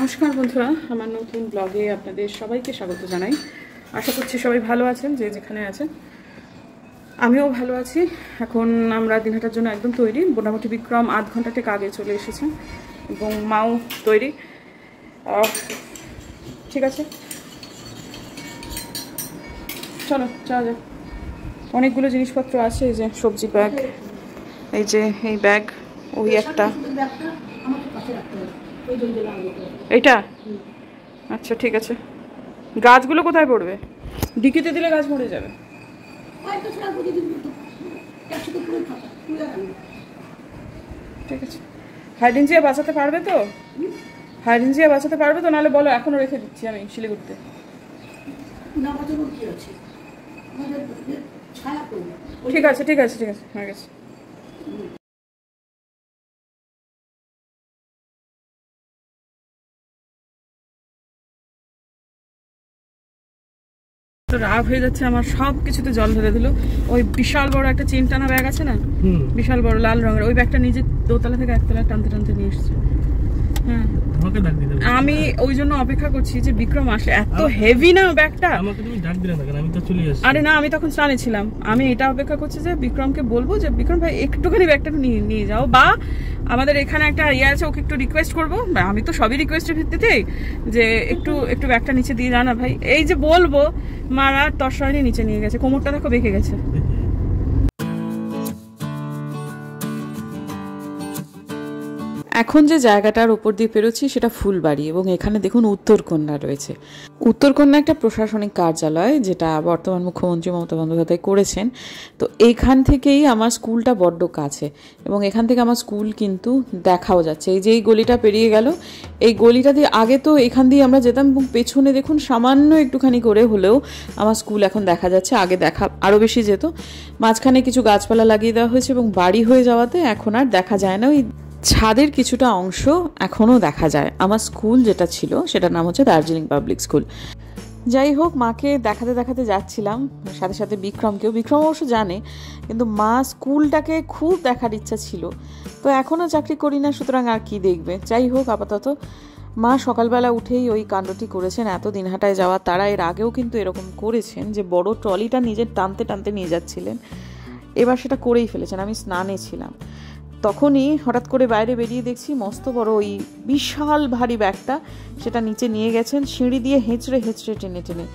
নমস্কার বন্ধুরা, আমার নতুন ব্লগে আপনাদের সবাইকে স্বাগত জানাই। আশা করছি সবাই ভালো আছেন, যে যেখানে আছেন। আমিও ভালো আছি। এখন আমরা দিনহাটার জন্য একদম তৈরি। মোটামুটি বিক্রম আধ ঘন্টা থেকে আগে চলে এসেছে এবং মাও তৈরি। ঠিক আছে, চলো যাওয়া যাক। অনেকগুলো জিনিসপত্র আছে, এই যে সবজি ব্যাগ, এই যে এই ব্যাগ, ওই একটা, এইটা। আচ্ছা ঠিক আছে। গাছগুলো কোথায় পড়বে? ডিকিতে দিলে গাছ মরে যাবে। ঠিক আছে। হাইডেনজিয়া বাঁচাতে পারবে তো? হাইডেনজিয়া বাঁচাতে পারবে তো? নাহলে বলো, এখনো রেখে দিচ্ছি আমি শিলিগুড়িতে। ঠিক আছে ঠিক আছে ঠিক আছে, হয়ে গেছে। তো রাগ হয়ে যাচ্ছে আমার, সব কিছুতে জল ঢেলে দিল। ওই বিশাল বড় একটা চেন টানা ব্যাগ আছে না, বিশাল বড় লাল রঙের, ওই ব্যাগটা নিজে দোতলা থেকে একতলা টানতে টানতে নিয়ে এসছে। হ্যাঁ, আমি ওই জন্য অপেক্ষা করছি যে বিক্রম আসে। এত হেভি না ব্যাগটা। আরে না, আমি তখন স্নানে ছিলাম। আমি এটা অপেক্ষা করছি যে বিক্রমকে বলবো যে বিক্রম ভাই একটুখানি ব্যাগটা নিয়ে যাও, বা আমাদের এখানে একটা ইয়ে আছে, ওকে একটু রিকোয়েস্ট করবো। আমি তো সবই রিকোয়েস্টের ভিত্তিতেই, যে একটু ব্যাগটা নিচে দিয়ে জানা ভাই। এই যে বলবো, মারা তর্ষায়নি নিচে নিয়ে গেছে, কোমরটা দেখো বেঁকে গেছে। এখন যে জায়গাটার উপর দিয়ে পেরোচ্ছি সেটা ফুলবাড়ি, এবং এখানে দেখুন উত্তরকন্যা রয়েছে। উত্তরকন্যা একটা প্রশাসনিক কার্যালয়, যেটা বর্তমান মুখ্যমন্ত্রী মমতা বন্দ্যোপাধ্যায় করেছেন। তো এইখান থেকেই আমার স্কুলটা বড্ড কাছে, এবং এখান থেকে আমার স্কুল কিন্তু দেখাও যাচ্ছে। এই যে এই গলিটা পেরিয়ে গেল, এই গলিটা দিয়ে আগে তো এখান দিয়ে আমরা যেতাম, এবং পেছনে দেখুন সামান্য একটুখানি করে হলেও আমার স্কুল এখন দেখা যাচ্ছে। আগে দেখা আরও বেশি যেত। মাঝখানে কিছু গাছপালা লাগিয়ে দেওয়া হয়েছে, এবং বাড়ি হয়ে যাওয়াতে এখন আর দেখা যায় না। ওই ছাদের কিছুটা অংশ এখনও দেখা যায়। আমার স্কুল যেটা ছিল সেটার নাম হচ্ছে দার্জিলিং পাবলিক স্কুল। যাই হোক, মাকে দেখাতে দেখাতে যাচ্ছিলাম, সাথে সাথে বিক্রম অবশ্য জানে, কিন্তু মা স্কুলটাকে খুব দেখার ইচ্ছা ছিল। তো এখনও চাকরি করি না, সুতরাং আর কি দেখবে। যাই হোক, আপাতত মা সকালবেলা উঠেই ওই কাণ্ডটি করেছেন। এত দিনহাটায় যাওয়া, তারা এর আগেও কিন্তু এরকম করেছেন, যে বড় ট্রলিটা নিজের টানতে টানতে নিয়ে যাচ্ছিলেন। এবার সেটা করেই ফেলেছেন। আমি স্নানে ছিলাম, তখনই হঠাৎ করে বাইরে বেরিয়ে দেখছি মস্ত বড় ওই বিশাল ভারী ব্যাগটা সেটা নিচে নিয়ে গেছেন, সিঁড়ি দিয়ে হেঁচড়ে হেঁচড়ে টেনে টেনে।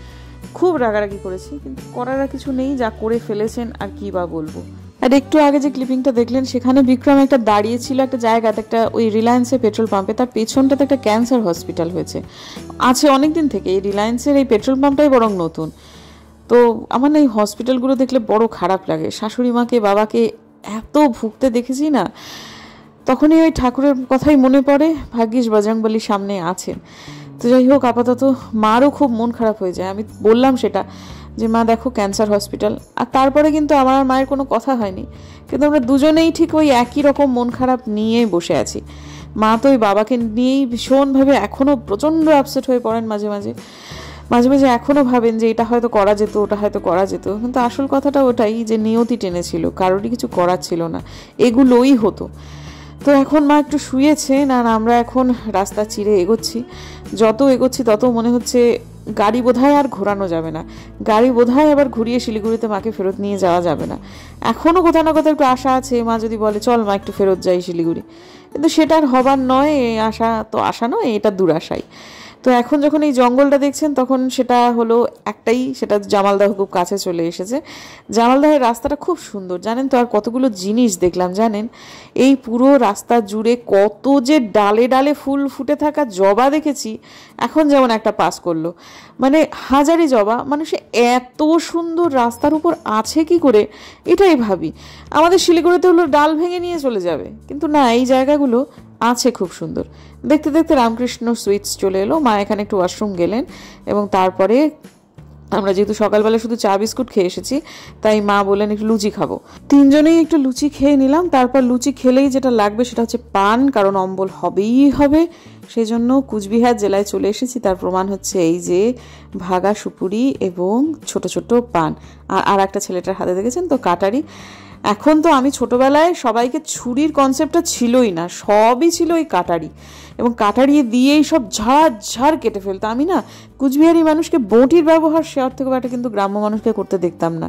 খুব রাগারাগি করেছি, কিন্তু করার কিছু নেই, যা করে ফেলেছেন আর কি বা বলবো। আর একটু আগে যে ক্লিপিংটা দেখলেন, সেখানে বিক্রম একটা দাঁড়িয়ে ছিল একটা জায়গাতে, একটা ওই রিলায়েন্সের পেট্রোল পাম্পে। তার পেছনটাতে একটা ক্যান্সার হসপিটাল আছে অনেকদিন থেকে। এই রিলায়েন্সের এই পেট্রোল পাম্পটাই বরং নতুন। তো আমার না এই হসপিটালগুলো দেখলে বড় খারাপ লাগে। শাশুড়ি মাকে বাবাকে এত ভুগতে দেখেছি না, তখনই ওই ঠাকুরের কথাই মনে পড়ে। ভাগ্যিস বজরংবলী সামনে আছেন। তো যাই হোক, আপাতত মারও খুব মন খারাপ হয়ে যায়। আমি বললাম সেটা, যে মা দেখো ক্যান্সার হসপিটাল। আর তারপরে কিন্তু আমার আর মায়ের কোনো কথা হয়নি, কিন্তু আমরা দুজনেই ঠিক ওই একই রকম মন খারাপ নিয়েই বসে আছি। মা তো ওই বাবাকে নিয়েই ভীষণভাবে এখনও প্রচণ্ড আপসেট হয়ে পড়েন। মাঝে মাঝে এখনও ভাবেন যে এটা হয়তো করা যেত, ওটা হয়তো করা যেত। কিন্তু আসল কথাটা ওটাই, যে নিয়তি টেনেছিল, কারোরই কিছু করার ছিল না, এগুলোই হতো। তো এখন মা একটু শুয়েছেন, আর আমরা এখন রাস্তা চিরে এগোচ্ছি। যত এগোচ্ছি তত মনে হচ্ছে গাড়ি বোধহয় আর ঘোরানো যাবে না, গাড়ি বোধহয় আবার ঘুরিয়ে শিলিগুড়িতে মাকে ফেরত নিয়ে যাওয়া যাবে না। এখনও কোথাও না কোথাও একটু আশা আছে, মা যদি বলে চল মা একটু ফেরত যাই শিলিগুড়ি, কিন্তু সেটা আর হবার নয়। এই আশা তো আশা নয়, এটা দুরাশাই। তো এখন যখন এই জঙ্গলটা দেখছেন, তখন সেটা হলো একটাই, সেটা জামালদহ খুব কাছে চলে এসেছে। জামালদহের রাস্তাটা খুব সুন্দর, জানেন তো। আর কতগুলো জিনিস দেখলাম জানেন, এই পুরো রাস্তা জুড়ে কত যে ডালে ডালে ফুল ফুটে থাকা জবা দেখেছি। এখন যেমন একটা পাস করলো, মানে হাজারি জবা, মানুষে এত সুন্দর রাস্তার উপর আছে কি করে, এটাই ভাবি। আমাদের শিলিগুড়িতে হলো ডাল ভেঙে নিয়ে চলে যাবে, কিন্তু না, এই জায়গাগুলো আছে খুব সুন্দর। দেখতে দেখতে রামকৃষ্ণ সুইটস চলে এলো। মা এখানে একটু ওয়াশরুম গেলেন, এবং তারপরে আমরা যেহেতু সকালবেলা শুধু চা বিস্কুট খেয়ে এসেছি, তাই মা বললেন একটু লুচি খাবো। তিনজনেই একটু লুচি খেয়ে নিলাম। তারপর লুচি খেলেই যেটা লাগবে সেটা হচ্ছে পান, কারণ অম্বল হবেই হবে। সেই জন্য কুচবিহার জেলায় চলে এসেছি। তার প্রমাণ হচ্ছে এই যে ভাগা সুপুরি এবং ছোট ছোট পান। আর একটা ছেলেটার হাতে দেখেছেন তো কাটারি। এখন তো আমি ছোটবেলায় সবাইকে ছুরির কনসেপ্টটা ছিলই না, সবই ছিল ওই কাটারি, এবং কাটারি দিয়েই সব ঝাড় ঝাড় কেটে ফেলতো। আমি না কুচবিহারি মানুষকে বঁটির ব্যবহার সে অর্থে খুব একটা কিন্তু গ্রাম্য মানুষকে করতে দেখতাম না।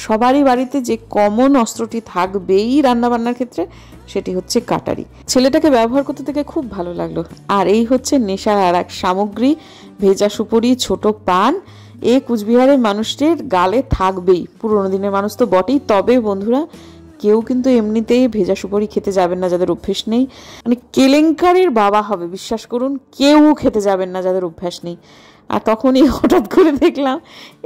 সবারই বাড়িতে যে কমন অস্ত্রটি থাকবেই রান্নাবান্নার ক্ষেত্রে, সেটি হচ্ছে কাটারি। ছেলেটাকে ব্যবহার করতে থেকে খুব ভালো লাগলো। আর এই হচ্ছে নেশার আর এক সামগ্রী, ভেজা সুপুরি, ছোট পান। এ কুচবিহারের মানুষটির গালে থাকবেই, পুরোনো দিনের মানুষ তো বটেই। তবে বন্ধুরা, কেউ কিন্তু এমনিতেই ভেজা সুপারি খেতে যাবেন না যাদের অভ্যেস নেই, মানে কেলেঙ্কারির বাবা হবে বিশ্বাস করুন, কেউ খেতে যাবেন না যাদের অভ্যাস নেই। আর তখনই হঠাৎ করে দেখলাম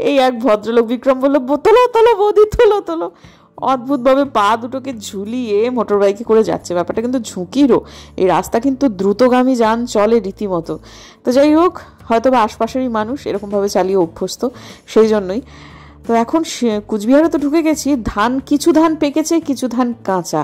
এই এক ভদ্রলোক বিক্রম বললো, তোলো তোলো বৌদি, তোলো তোলো। অদ্ভুতভাবে পা দুটোকে ঝুলিয়ে মোটর বাইকে করে যাচ্ছে। ব্যাপারটা কিন্তু ঝুঁকিরও, এই রাস্তা কিন্তু দ্রুতগামী যান চলে রীতিমতো। তো যাই হোক, হয়তো বা আশপাশেরই মানুষ এরকমভাবে চালিয়ে অভ্যস্ত, সেই জন্যই। তো এখন কুচবিহারে তো ঢুকে গেছি। ধান, কিছু ধান পেকেছে, কিছু ধান কাঁচা।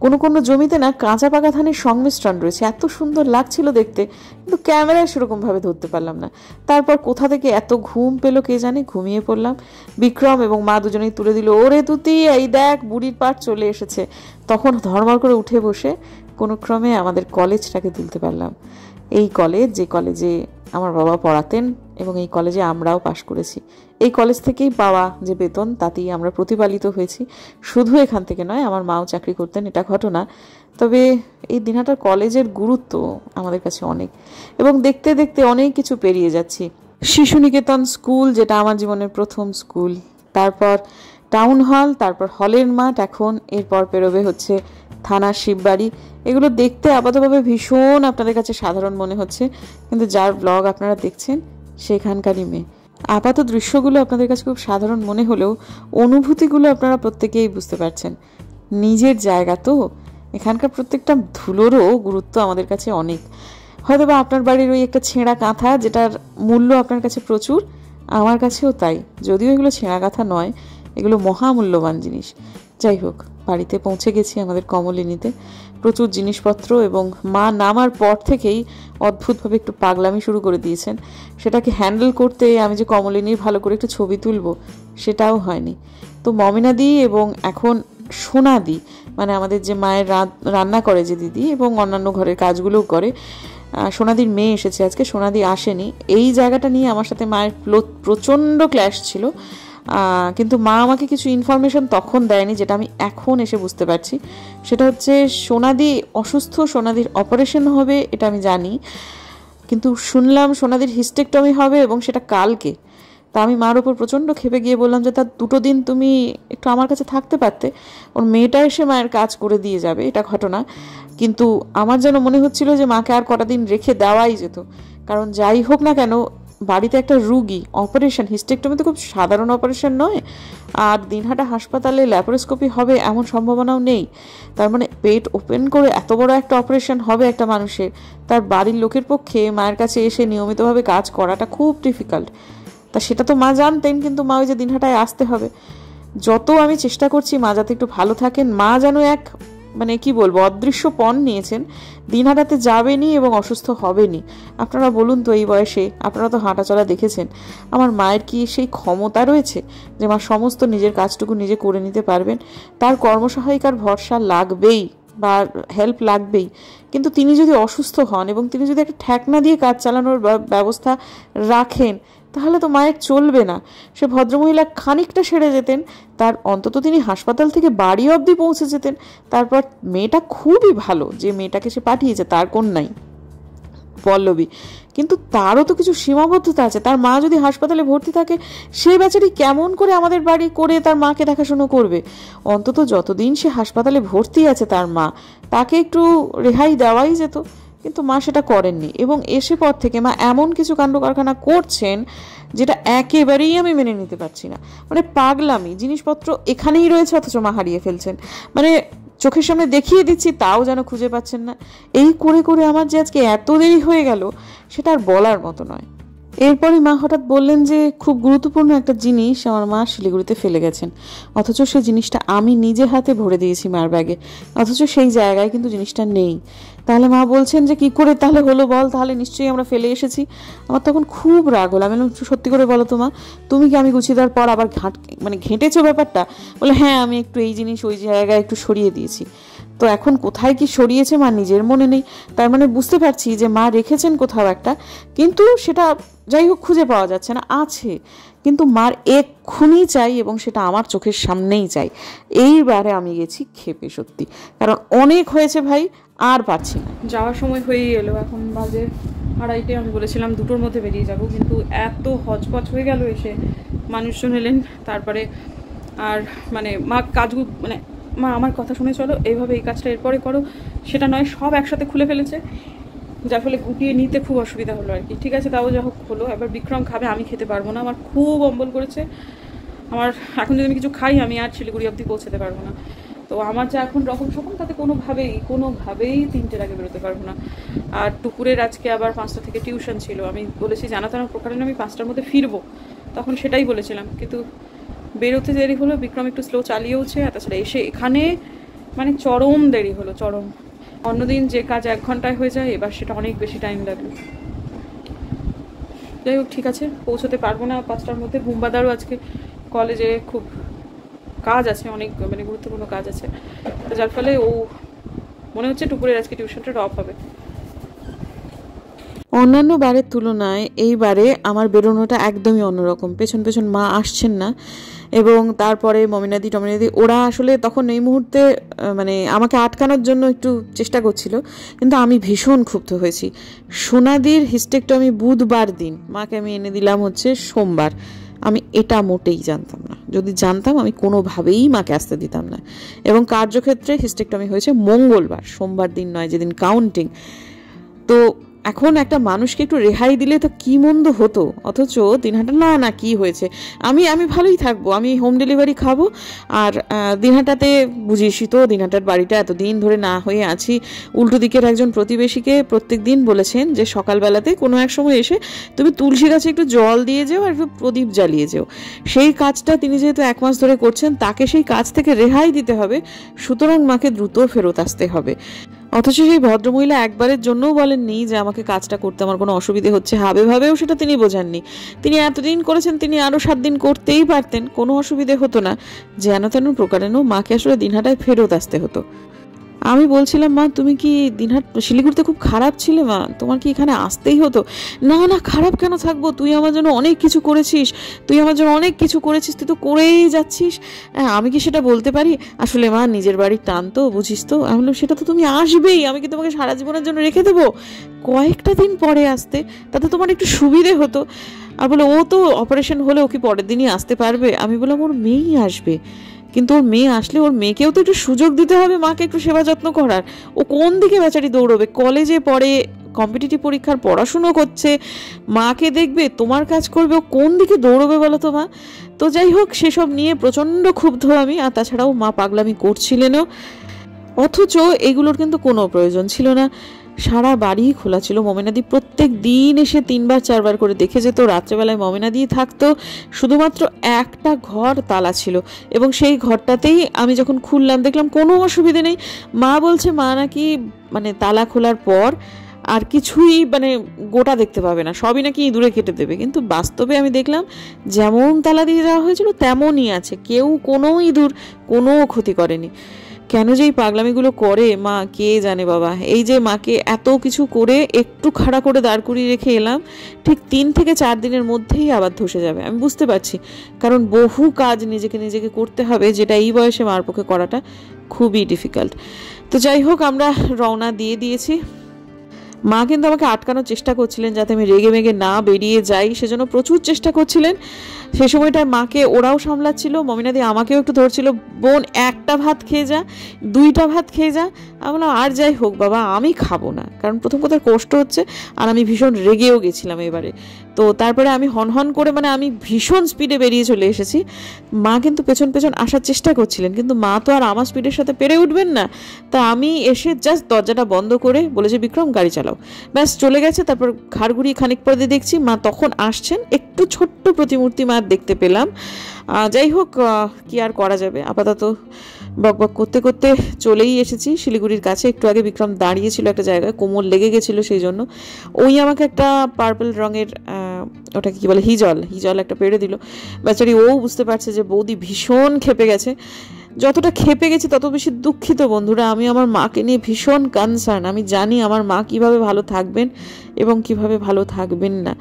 কোনো কোনো জমিতে না কাঁচা পাকা ধানের সংমিশ্রণ রয়েছে, এত সুন্দর লাগছিল দেখতে, কিন্তু ক্যামেরায় সেরকমভাবে ধরতে পারলাম না। তারপর কোথা থেকে এত ঘুম পেলো কে জানে, ঘুমিয়ে পড়লাম। বিক্রম এবং মা দুজনেই তুলে দিল, ওরে তুতি এই দেখ বুড়ির পাট চলে এসেছে। তখন ধর্মর করে উঠে বসে কোনো ক্রমে আমাদের কলেজটাকে তুলতে পারলাম। এই কলেজ, যে কলেজে আমার বাবা পড়াতেন এবং এই কলেজে আমরাও পাশ করেছি। এই কলেজ থেকেই পাওয়া যে বেতন, তাতেই আমরা প্রতিপালিত হয়েছি। শুধু এখান থেকে নয়, আমার মাও চাকরি করতেন, এটা ঘটনা। তবে এই দিনহাটার কলেজের গুরুত্ব আমাদের কাছে অনেক, এবং দেখতে দেখতে অনেক কিছু পেরিয়ে যাচ্ছি। শিশু নিকেতন স্কুল, যেটা আমার জীবনের প্রথম স্কুল, তারপর টাউন হল, তারপর হলের মাঠ, এখন এরপর পেরোবে হচ্ছে থানার শিববাড়ি। এগুলো দেখতে আপাতভাবে ভীষণ আপনাদের কাছে সাধারণ মনে হচ্ছে, কিন্তু যার ব্লগ আপনারা দেখছেন সেখানকারই মেয়ে। আপাত দৃশ্যগুলো আপনাদের কাছে খুব সাধারণ মনে হলেও অনুভূতিগুলো আপনারা প্রত্যেকেই বুঝতে পারছেন। নিজের জায়গা তো, এখানকার প্রত্যেকটা ধুলোরও গুরুত্ব আমাদের কাছে অনেক। হয়তো বা আপনার বাড়ির ওই একটা ছেঁড়া কাঁথা, যেটার মূল্য আপনার কাছে প্রচুর, আমার কাছেও তাই। যদিও এগুলো ছেঁড়া কাঁথা নয়, এগুলো মহামূল্যবান জিনিস। যাই হোক, বাড়িতে পৌঁছে গেছি আমাদের কমলিনীতে। প্রচুর জিনিসপত্র, এবং মা নামার পর থেকেই অদ্ভুতভাবে একটু পাগলামি শুরু করে দিয়েছেন। সেটাকে হ্যান্ডেল করতে আমি যে কমলিনীর ভালো করে একটু ছবি তুলবো, সেটাও হয়নি। তো মমিনাদি এবং এখন সোনাদি, মানে আমাদের যে মায়ের রান্না করে যে দিদি, এবং অন্যান্য ঘরের কাজগুলোও করে, সোনাদির মেয়ে এসেছে আজকে, সোনাদি আসেনি। এই জায়গাটা নিয়ে আমার সাথে মায়ের প্রচণ্ড ক্ল্যাশ ছিল, কিন্তু মা আমাকে কিছু ইনফরমেশন তখন দেয়নি, যেটা আমি এখন এসে বুঝতে পারছি। সেটা হচ্ছে সোনাদি অসুস্থ, সোনাদির অপারেশন হবে, এটা আমি জানি, কিন্তু শুনলাম সোনাদির হিস্টেকটমি হবে এবং সেটা কালকে। তা আমি মার ওপর প্রচণ্ড খেপে গিয়ে বললাম যে তার 2 দিন তুমি একটু আমার কাছে থাকতে পারতে, ওর মেয়েটা এসে মায়ের কাজ করে দিয়ে যাবে, এটা ঘটনা। কিন্তু আমার যেন মনে হচ্ছিল যে মাকে আর কটা দিন রেখে দেওয়াই যেত, কারণ যাই হোক না কেন বাড়িতে একটা রুগী, অপারেশন, হিস্টেকটমি তো খুব সাধারণ অপারেশন নয়, আর দিনহাটা হাসপাতালে ল্যাপারোস্কোপি হবে এমন সম্ভাবনাও নেই। তার মানে পেট ওপেন করে এত বড় একটা অপারেশন হবে একটা মানুষের, তার বাড়ির লোকের পক্ষে মায়ের কাছে এসে নিয়মিতভাবে কাজ করাটা খুব ডিফিকাল্ট। তা সেটা তো মা জানতেন, কিন্তু মা ওই যে দিনহাটায় আসতে হবে। যত আমি চেষ্টা করছি মা যাতে একটু ভালো থাকেন, মা যেন এক, মানে কি বলবো, অদৃশ্য পণ নিয়েছেন, দিনহাটাতে যাবেনি এবং অসুস্থ হবেনি। আপনারা বলুন তো, এই বয়সে আপনারা তো হাঁটা চলা দেখেছেন, আমার মায়ের কি সেই ক্ষমতা রয়েছে যে মা সমস্ত নিজের কাজটুকু নিজে করে নিতে পারবেন? তার কর্মসহায়িকার ভরসা লাগবেই বা হেল্প লাগবেই, কিন্তু তিনি যদি অসুস্থ হন এবং তিনি যদি একটা ঠেকনা দিয়ে কাজ চালানোর ব্যবস্থা রাখেন, তাহলে তো মায়ের চলবে না। সে ভদ্রমহিলা খানিকটা সেরে যেতেন, তার অন্তত তিনি হাসপাতাল থেকে বাড়ি অবধি পৌঁছে যেতেন। তারপর মেয়েটা খুবই ভালো, যে মেয়েটাকে সে পাঠিয়েছে তার কন্যাই পল্লবী, কিন্তু তারও তো কিছু সীমাবদ্ধতা আছে। তার মা যদি হাসপাতালে ভর্তি থাকে, সে বেচারি কেমন করে আমাদের বাড়ি করে তার মাকে দেখাশোনা করবে? অন্তত যতদিন সে হাসপাতালে ভর্তি আছে তার মা, তাকে একটু রেহাই দেওয়াই যেত, কিন্তু মা সেটা করেননি। এবং এসে পর থেকে মা এমন কিছু কাণ্ড কারখানা করছেন যেটা একেবারেই আমি মেনে নিতে পারছি না। মানে পাগলামি, জিনিসপত্র এখানেই রয়েছে অথচ মা হারিয়ে ফেলছেন, মানে চোখের সামনে দেখিয়ে দিচ্ছি তাও যেন খুঁজে পাচ্ছেন না। এই করে করে আমার যে আজকে এত দেরি হয়ে গেল, সেটা আর বলার মতো নয়। এরপরে মা হঠাৎ বললেন যে খুব গুরুত্বপূর্ণ একটা জিনিস আমার মা শিলিগুড়িতে ফেলে গেছেন, অথচ সেই জিনিসটা আমি নিজে হাতে ভরে দিয়েছি মার ব্যাগে, অথচ সেই জায়গায় কিন্তু জিনিসটা নেই। তাহলে মা বলছেন যে কি করে তাহলে হলো বল, তাহলে নিশ্চয়ই আমরা ফেলে এসেছি। আমার তখন খুব রাগ হলো। আমি বললাম সত্যি করে বলো তো মা, তুমি কি আমি গুছিয়ে দেওয়ার পর আবার ঘেঁটেছো ব্যাপারটা? বলে হ্যাঁ, আমি একটু এই জিনিস ওই জায়গায় একটু সরিয়ে দিয়েছি। তো এখন কোথায় কি সরিয়েছে মা নিজের মনে নেই। তার মানে বুঝতে পারছি যে মা রেখেছেন কোথাও একটা, কিন্তু সেটা যাই হোক খুঁজে পাওয়া যাচ্ছে না। আছে, কিন্তু মার এক্ষুনি চাই এবং সেটা আমার চোখের সামনেই চাই। এইবারে আমি গেছি ক্ষেপে সত্যি, কারণ অনেক হয়েছে ভাই, আর পারছি না। যাওয়ার সময় হয়েই এলো, এখন বাজে 2:30। আমি বলেছিলাম 2টোর মধ্যে বেরিয়ে যাব, কিন্তু এত হজপচ হয়ে গেল এসে, মানুষজন এলেন, তারপরে আর মানে মা কাজগুলো মানে মা আমার কথা শুনে চলো, এইভাবে এই কাজটা এরপরে করো, সেটা নয়, সব একসাথে খুলে ফেলেছে, যার ফলে গুটিয়ে নিতে খুব অসুবিধা হলো আর কি। ঠিক আছে, তাও যা হোক হলো। এবার বিক্রম খাবে, আমি খেতে পারবো না, আমার খুব অম্বল করেছে। আমার এখন যদি আমি কিছু খাই, আমি আর শিলিগুড়ি অবধি পৌঁছাতে পারবো না। তো আমার যা এখন রকম সকম, তাতে কোনোভাবেই 3টের আগে বেরোতে পারবো না। আর টুকুরের আজকে আবার 5টা থেকে টিউশন ছিল। আমি বলেছি জানাতানা প্রকারে আমি 5টার মধ্যে ফিরবো, তখন সেটাই বলেছিলাম, কিন্তু বেরোতে দেরি হলো। বিক্রম একটু স্লো চালিয়েওছে, আর তাছাড়া এসে এখানে মানে চরম দেরি হলো, চরম। অন্যদিন যে কাজ 1 ঘন্টায় হয়ে যায়, এবার সেটা অনেক বেশি টাইম লাগলো। যাই হোক, ঠিক আছে, পৌঁছতে পারবো না 5টার মধ্যে। বুম্বাদারও আজকে কলেজে খুব কাজ আছে, অনেক মানে গুরুত্বপূর্ণ কাজ আছে, তো যার ফলে ও মনে হচ্ছে টুকুরের আজকে টিউশনটা ড্রপ হবে। অন্যান্য বারের তুলনায় এইবারে আমার বেরোনোটা একদমই অন্যরকম। পেছন পেছন মা আসছেন না, এবং তারপরে মমিনাদি টমিনাদি ওরা আসলে তখন এই মুহূর্তে মানে আমাকে আটকানোর জন্য একটু চেষ্টা করছিল, কিন্তু আমি ভীষণ ক্ষুব্ধ হয়েছি। সোনাদির হিস্টেকটমি বুধবার দিন, মাকে আমি এনে দিলাম হচ্ছে সোমবার। আমি এটা মোটেই জানতাম না, যদি জানতাম আমি কোনোভাবেই মাকে আসতে দিতাম না। এবং কার্যক্ষেত্রে হিস্টেকটমি হয়েছে মঙ্গলবার, সোমবার দিন নয়, যেদিন কাউন্টিং। তো এখন একটা মানুষকে একটু রেহাই দিলে তো কি মন্দ হতো, অথচ দিনহাটা না না কি হয়েছে, আমি ভালোই থাকবো, আমি হোম ডেলিভারি খাবো। আর দিনহাটাতে বুঝিসই তো, দিনহাটার বাড়িটা এতদিন ধরে না হয়ে আছি। উল্টো দিকের একজন প্রতিবেশীকে প্রত্যেক দিন বলেছেন যে সকালবেলাতে কোনো এক সময় এসে তুমি তুলসী গাছে একটু জল দিয়ে যেও আর একটু প্রদীপ জ্বালিয়ে যেও। সেই কাজটা তিনি যেহেতু 1 মাস ধরে করছেন, তাকে সেই কাজ থেকে রেহাই দিতে হবে, সুতরাং মাকে দ্রুত ফেরত আসতে হবে। অথচ সেই ভদ্রমহিলা একবারের জন্যও বলেননি যে আমাকে কাজটা করতে আমার কোনো অসুবিধে হচ্ছে, হাবে ভাবেও সেটা তিনি বোঝাননি। তিনি এতদিন করেছেন, তিনি আরও 7 দিন করতেই পারতেন, কোনো অসুবিধে হতো না। যেন তেন প্রকারেণ মাকে আসলে দিনহাটায় ফেরত আসতে হতো। আমি বলছিলাম মা, তুমি কি শিলিগুড়িতে খুব খারাপ ছিলে মা, তোমার কি এখানে আসতেই হতো? না না, খারাপ কেন থাকবো, তুই আমার জন্য অনেক কিছু করেছিস, তুই তো করেই যাচ্ছিস। হ্যাঁ, আমি কি সেটা বলতে পারি? আসলে মা, নিজের বাড়ির টান তো, বুঝিস তো। আমি বললাম সেটা তো তুমি আসবেই, আমি কি তোমাকে সারা জীবনের জন্য রেখে দেবো? কয়েকটা দিন পরে আসতে, তাতে তোমার একটু সুবিধে হতো। আর বলে ও তো অপারেশন হলে ও কি পরের দিনই আসতে পারবে? আমি বললাম ওর মেয়েই আসবে, কিন্তু ওর মেয়ে আসলে ওর মেয়েকেও তো একটু সুযোগ দিতে হবে মাকে একটু সেবা যত্ন করার। ও কোন দিকে বেচারি দৌড়বে, কলেজে পড়ে, কম্পিটিটিভ পরীক্ষার পড়াশুনো করছে, মাকে দেখবে, তোমার কাজ করবে, ও কোন দিকে দৌড়বে বলো তো মা? তো যাই হোক, সেসব নিয়ে প্রচণ্ড ক্ষুব্ধ আমি। আর তাছাড়াও মা পাগলামি করছিলেনও, অথচ এগুলোর কিন্তু কোনো প্রয়োজন ছিল না। সারা বাড়ি খোলা ছিল, মমিনাদি প্রত্যেক দিন এসে 3বার 4বার করে দেখে যেত। রাত্রেবেলায় মমিনাদি থাকতো, শুধুমাত্র একটা ঘর তালা ছিল, এবং সেই ঘরটাতেই আমি যখন খুললাম দেখলাম কোনো অসুবিধে নেই। মা বলছে মা নাকি মানে তালা খোলার পর আর কিছুই মানে গোটা দেখতে পাবে না, সবই নাকি ইঁদুরে কেটে দেবে। কিন্তু বাস্তবে আমি দেখলাম যেমন তালা দিয়ে দেওয়া হয়েছিল তেমনই আছে, কেউ কোনো ইঁদুর কোনো ক্ষতি করেনি। কেন যে এই পাগলামিগুলো করে মা, কে জানে বাবা। এই যে মাকে এত কিছু করে একটু খাড়া করে দাঁড় করিয়ে রেখে এলাম, ঠিক 3 থেকে 4 দিনের মধ্যেই আবার ধসে যাবে, আমি বুঝতে পারছি। কারণ বহু কাজ নিজেকে করতে হবে, যেটা এই বয়সে মার পক্ষে করাটা খুবই ডিফিকাল্ট। তো যাই হোক, আমরা রওনা দিয়েছি। মা কিন্তু আমাকে আটকানোর চেষ্টা করছিলেন যাতে আমি রেগে মেগে না বেরিয়ে যাই, সেজন্য প্রচুর চেষ্টা করছিলেন। সেই সময়টায় মাকে ওরাও সামলাচ্ছিল, মমিনাদি আমাকেও একটু ধরছিল, বোন 1টা ভাত খেয়ে যা, 2টা ভাত খেয়ে যা। আমি বললাম আর যাই হোক বাবা, আমি খাবো না, কারণ প্রথম কথা কষ্ট হচ্ছে, আর আমি ভীষণ রেগেও গেছিলাম এবারে। তো তারপরে আমি হনহন করে মানে আমি ভীষণ স্পিডে বেরিয়ে চলে এসেছি। মা কিন্তু পেছন আসার চেষ্টা করছিলেন, কিন্তু মা তো আর আমার স্পিডের সাথে পেরে উঠবেন না। তা আমি এসে জাস্ট দরজাটা বন্ধ করে বলেছি বিক্রম গাড়ি চালা। চালাও। ব্যাস চলে গেছে। তারপর ঘাড় ঘুরিয়ে খানিক পরে দেখছি মা তখন আসছেন, একটু ছোট্ট প্রতিমূর্তি মার দেখতে পেলাম। যাই হোক, কি আর করা যাবে, আপাতত বকবক করতে করতে চলেই এসেছি শিলিগুড়ির কাছে। একটু আগে বিক্রম দাঁড়িয়েছিল একটা জায়গায়, কোমর লেগে গেছিলো, সেই জন্য ওই আমাকে একটা পার্পল রঙের ওটাকে কী বলে হিজল একটা পেড়ে দিল। বেচারি ও বুঝতে পারছে যে বৌদি ভীষণ ক্ষেপে গেছে। যতটা ক্ষেপে গেছি তত বেশি দুঃখিত বন্ধুরা। আমি আমার মাকে নিয়ে ভীষণ কনসার্ন। আমি জানি আমার মা কিভাবে ভালো থাকবেন এবং কিভাবে ভালো থাকবেন না।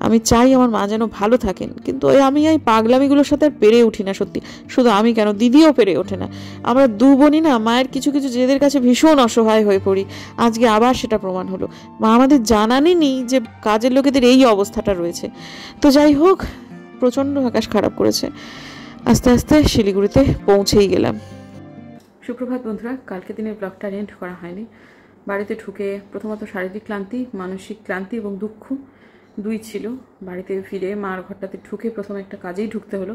আমি চাই আমার মা যেন ভালো থাকেন, কিন্তু আমি এই পাগলামিগুলোর সাথে আর পেরে উঠি না। সত্যি, শুধু আমি কেন, দিদিও পেরে ওঠে না। আমরা দু বোনই না মায়ের কিছু কিছু জেদের কাছে ভীষণ অসহায় হয়ে পড়ি। আজকে আবার সেটা প্রমাণ হলো। মা আমাদের জানানই যে কাজের লোকেদের এই অবস্থাটা রয়েছে। তো যাই হোক, প্রচণ্ড আকাশ খারাপ করেছে। আস্তে আস্তে শিলিগুড়িতে পৌঁছেই গেলাম। সুপ্রভাত বন্ধুরা, কালকে দিনের ব্লগটা এন্ড করা হয়নি। বাড়িতে ঢুকে প্রথমত শারীরিক ক্লান্তি, মানসিক ক্লান্তি এবং দুঃখ দুই ছিল। বাড়িতে ফিরে মার ঘরটাতে ঢুকে প্রথম একটা কাজেই ঢুকতে হলো,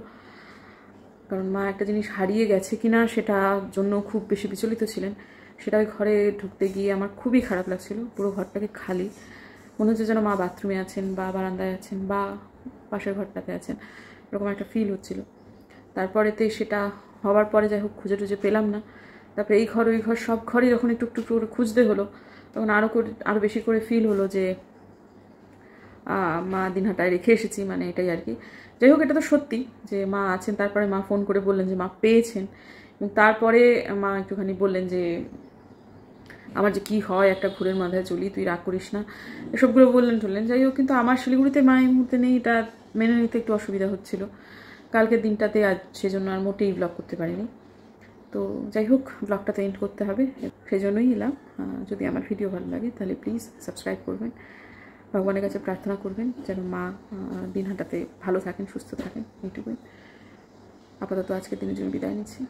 কারণ মা একটা জিনিস হারিয়ে গেছে কিনা সেটার জন্য খুব বেশি বিচলিত ছিলেন। সেটা ওই ঘরে ঢুকতে গিয়ে আমার খুবই খারাপ লাগছিল। পুরো ঘরটাকে খালি মনে হচ্ছে যেন মা বাথরুমে আছেন বা বারান্দায় আছেন বা পাশের ঘরটাতে আছেন, এরকম একটা ফিল হচ্ছিল। তারপরেতে সেটা হওয়ার পরে যাই হোক খুঁজে টুজে পেলাম না। তারপরে এই ঘর ওই ঘর সব ঘরই যখন একটু একটু করে খুঁজতে হলো, তখন আরও বেশি করে ফিল হলো যে মা দিনহাটায় রেখে এসেছি, মানে এটাই আর কি। যাই হোক, এটা তো সত্যি যে মা আছেন। তারপরে মা ফোন করে বললেন যে মা পেয়েছেন, এবং তারপরে মা একটুখানি বললেন যে আমার যে কি হয়, একটা ঘুরের মাথায় চলি, তুই রাগ করিস না, এসবগুলো বললেন। যাই হোক, কিন্তু আমার শিলিগুড়িতে মা এই মুহূর্তে নেই, এটা মেনে নিতে একটু অসুবিধা হচ্ছিল কালকের দিনটাতে। আজ সেজন্য আর মোটেই ব্লগ করতে পারিনি। তো যাই হোক, ব্লগটা তো এন্ড করতে হবে, সেই জন্যই এলাম। যদি আমার ভিডিও ভালো লাগে তাহলে প্লিজ সাবস্ক্রাইব করবেন, ভগবানের কাছে প্রার্থনা করবেন যেন মা দিনহাটাতে ভালো থাকেন, সুস্থ থাকেন। এইটুকুই। আপাতত আজকের দিনের জন্য বিদায় নিচ্ছি।